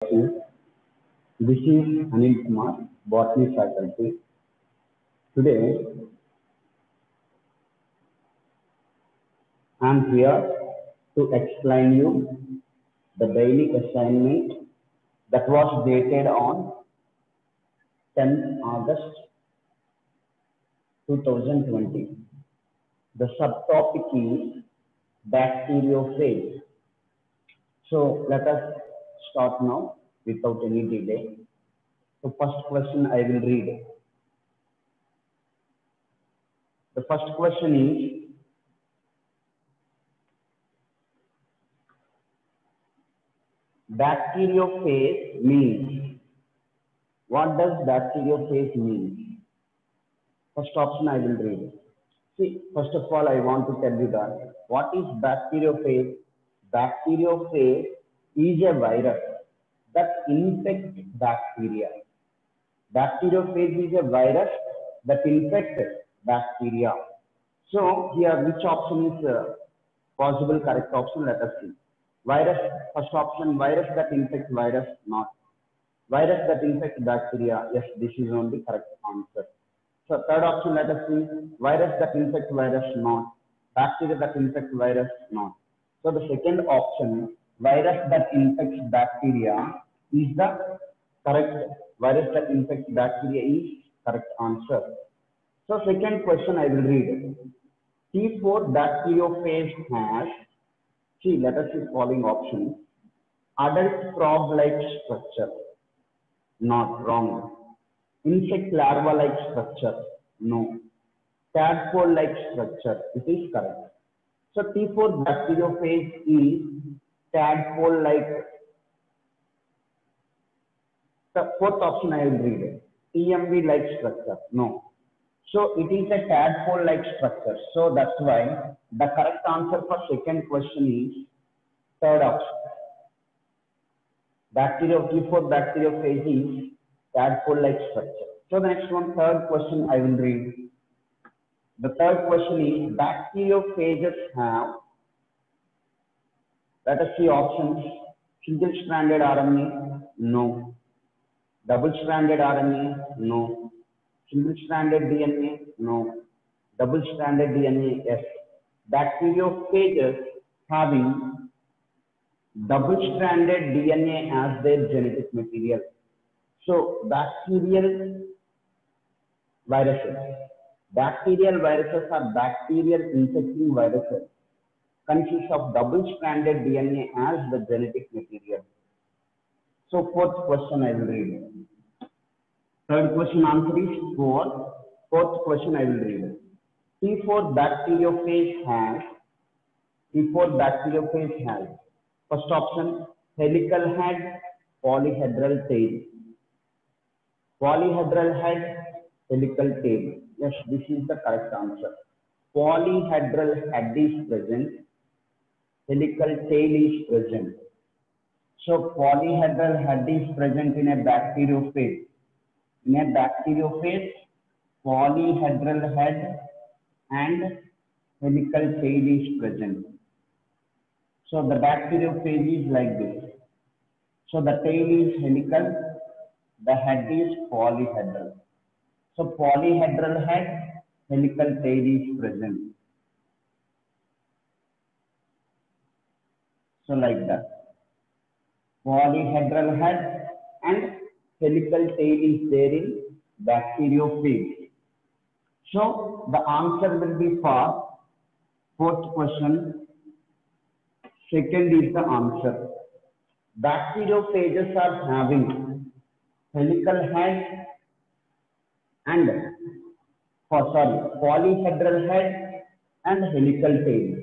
This is Anil Kumar, Botany faculty. Today, I am here to explain you the daily assignment that was dated on 10th August 2020. The subtopic is bacteriophage. So let us start now without any delay. The first question I will read. The first question is, bacteriophage means. What does bacteriophage mean? First option I will read. See, first of all, I want to tell you that what is bacteriophage? Bacteriophage is a virus that infects bacteria. Bacteriophage is a virus that infects bacteria. So here, which option is possible correct option? Let us see. Virus, first option, virus that infects virus, not. Virus that infects bacteria, yes, this is only correct answer. So third option, let us see, virus that infects virus, not. Bacteria that infects virus, not. So the second option, virus that infects bacteria, is the correct. Virus that infects bacteria is correct answer. So second question I will read. T4 bacteriophage has, see, let us see following options. Adult frog-like structure, not wrong. Insect larva-like structure, no. Tadpole-like structure, it is correct. So T4 bacteriophage is tadpole-like. The fourth option I will read it. TMV-like structure, no. So it is a tadpole-like structure. So that's why the correct answer for second question is third option. T4 bacteriophage is tadpole-like structure. So the next one, third question I will read. The third question is, bacteriophages have, let us see options. Single-stranded RNA, no. Double-stranded RNA, no. Single-stranded DNA, no. Double-stranded DNA, yes. Bacteriophages having double-stranded DNA as their genetic material. So bacterial viruses. Bacterial viruses are bacterial infecting viruses consist of double-stranded DNA as the genetic material. So fourth question I will read. Third question answer is 4. Fourth question I will read. T4 bacteriophage has. First option, helical head, polyhedral tail. Polyhedral head, helical tail. Yes, this is the correct answer. Polyhedral head is present, helical tail is present. So polyhedral head is present in a bacteriophage. In a bacteriophage, polyhedral head and helical tail is present. So the bacteriophage is like this. So the tail is helical, the head is polyhedral. So polyhedral head, helical tail is present. So like that. Polyhedral head and helical tail is there in bacteriophage. So the answer will be for fourth question. Second is the answer. Bacteriophages are having helical head and polyhedral head and helical tail.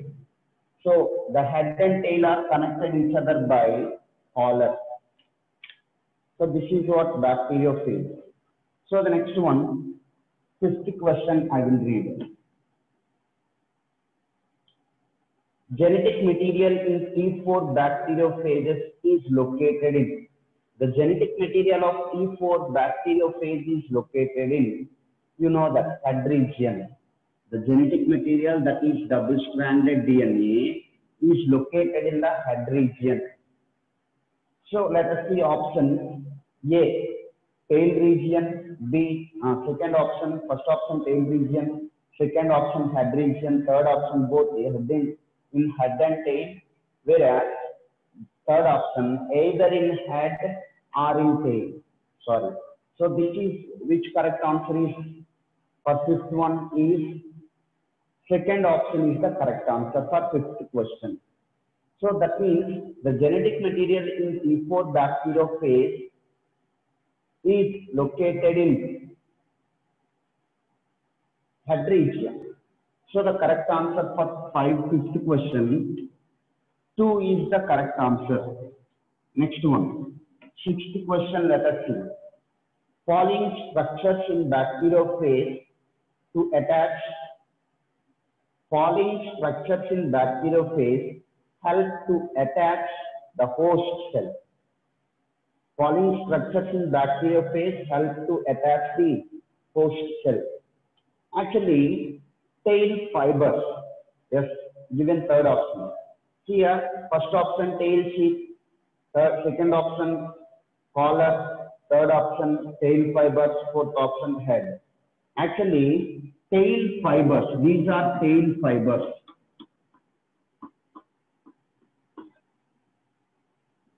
So the head and tail are connected each other by collar. So this is what bacteriophage. So the next one, fifth question I will read. Genetic material in T4 bacteriophages is located in. The genetic material of T4 bacteriophage is located in, you know, that head region. The genetic material that is double-stranded DNA is located in the head region. So let us see option A, tail region, B, second option, first option tail region, second option head region, third option both in head and tail, whereas third option either in head or in tail. Sorry. So this is which correct answer is for fifth one is second option is the correct answer for fifth question. So that means the genetic material in E4 bacteriophage is located in head region. So the correct answer for fifth question, 2 is the correct answer. Next one, sixth question, let us see. Following structures in bacteriophage to attach. Following structures in bacteriophage help to attach the host cell. Following structures in bacteriophage help to attach the host cell. Actually, tail fibers, yes, given third option. Here, first option tail sheath, second option collar, third option tail fibers, fourth option head. Actually, tail fibers, these are tail fibers.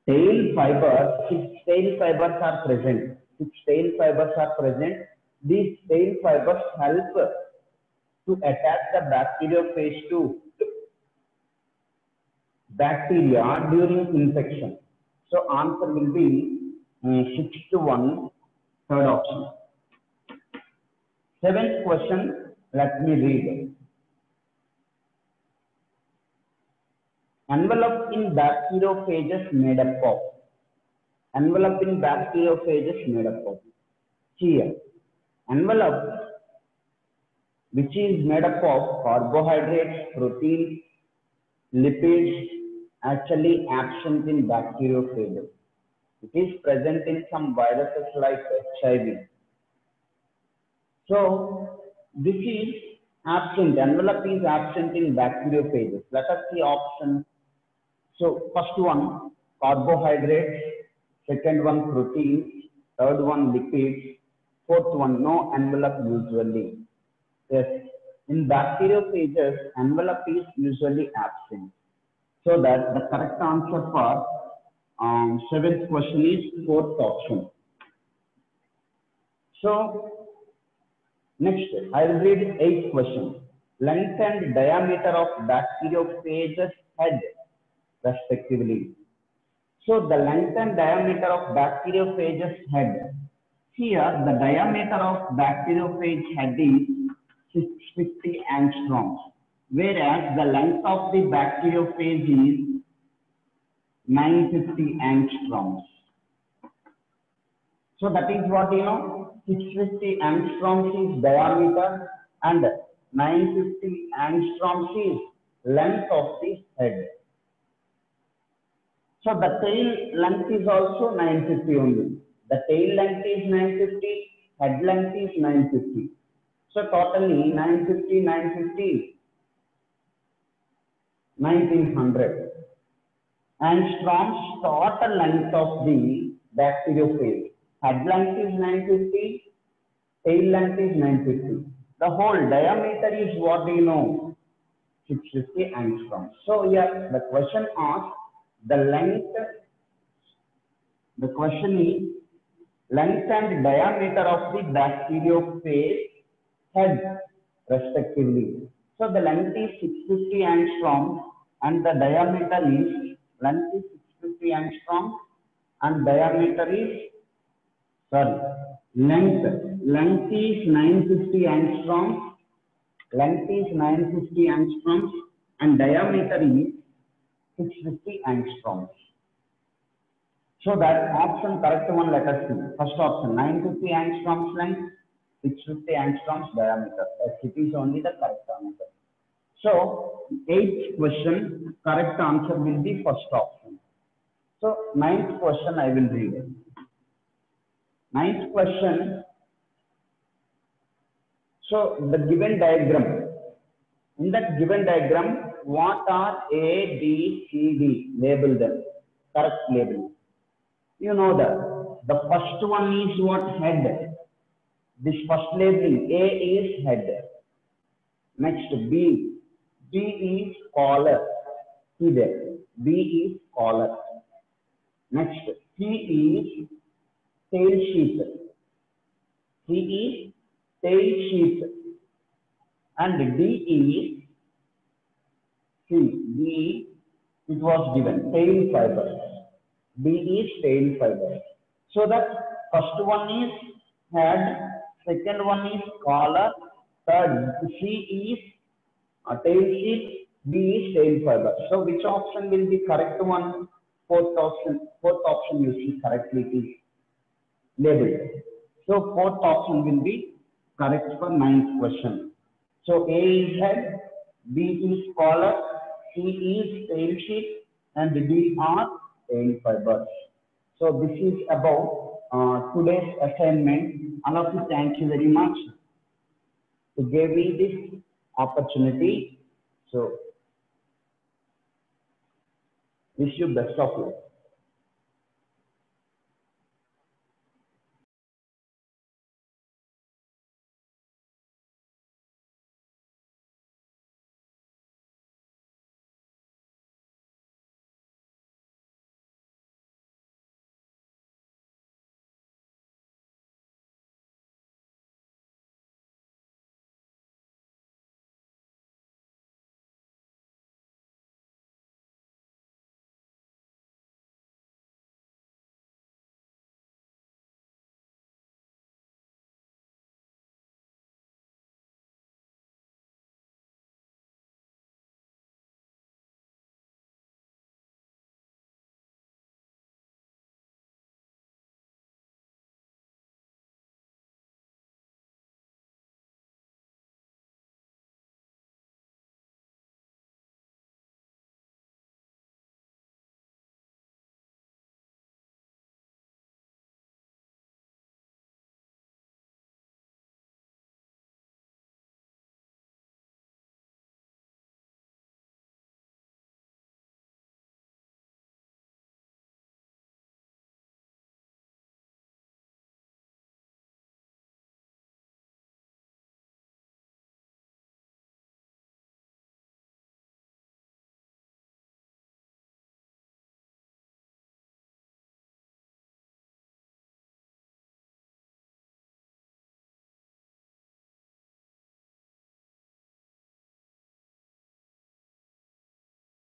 Tail fibers, 6 tail fibers are present. 6 tail fibers are present. These tail fibers help to attach the bacteriophage to bacteria during infection. So answer will be 6th one, third option. Seventh question, let me read. Envelope in bacteriophages made up of. Envelope in bacteriophages made up of. Here, envelope which is made up of carbohydrates, proteins, lipids, actually absent in bacteriophages. It is present in some viruses like HIV. So this is absent. Envelope is absent in bacteriophages. Let us see option. So first one carbohydrates, second one proteins, third one lipids, fourth one no envelope usually. Yes, in bacteriophages envelope is usually absent. So that the correct answer for seventh question is fourth option. So next, I will read eighth question. Length and diameter of bacteriophage's head, respectively. So the length and diameter of bacteriophage's head. Here, the diameter of bacteriophage head is 650 angstroms, whereas the length of the bacteriophage is 950 angstroms. So that is what you know. 650 angstroms is diameter and 950 angstroms is length of the head. So the tail length is also 950 only. The tail length is 950, head length is 950. So totally 950, 950, 1900 angstroms total length of the bacteriophage. Head length is 950, tail length is 950. The whole diameter is what do you know? 650 angstroms. So here the question asks the length. The question is length and diameter of the bacteriophage head, respectively. So the length is 650 angstroms and the diameter is length is 650 angstroms and diameter is length is 950 angstroms, length is 950 angstroms and diameter is 650 angstroms. So that option correct one, let us see. First option 950 angstroms length, 650 angstroms diameter. It is only the correct answer. So eighth question correct answer will be first option. So ninth question I will read. Ninth question. So the given diagram. In that given diagram, what are A, B, C, D? Label them. Correct label. You know that the first one is what? Head. This first labeling, A is head. Next, B. B is collar. See there. B is collar. Next, C is tail sheet. C is tail sheet. And D is, see, D, it was given, tail fiber. D is tail fiber. So that first one is head, second one is collar, third C is tail sheet, D is tail fiber. So which option will be correct one? Fourth option you see correctly it is labeled. So fourth option will be correct for ninth question. So A is head, B is collar, C is tail sheet, and D are tail fibers. So this is about today's assignment. All of you, thank you very much to give me this opportunity. So wish you best of luck.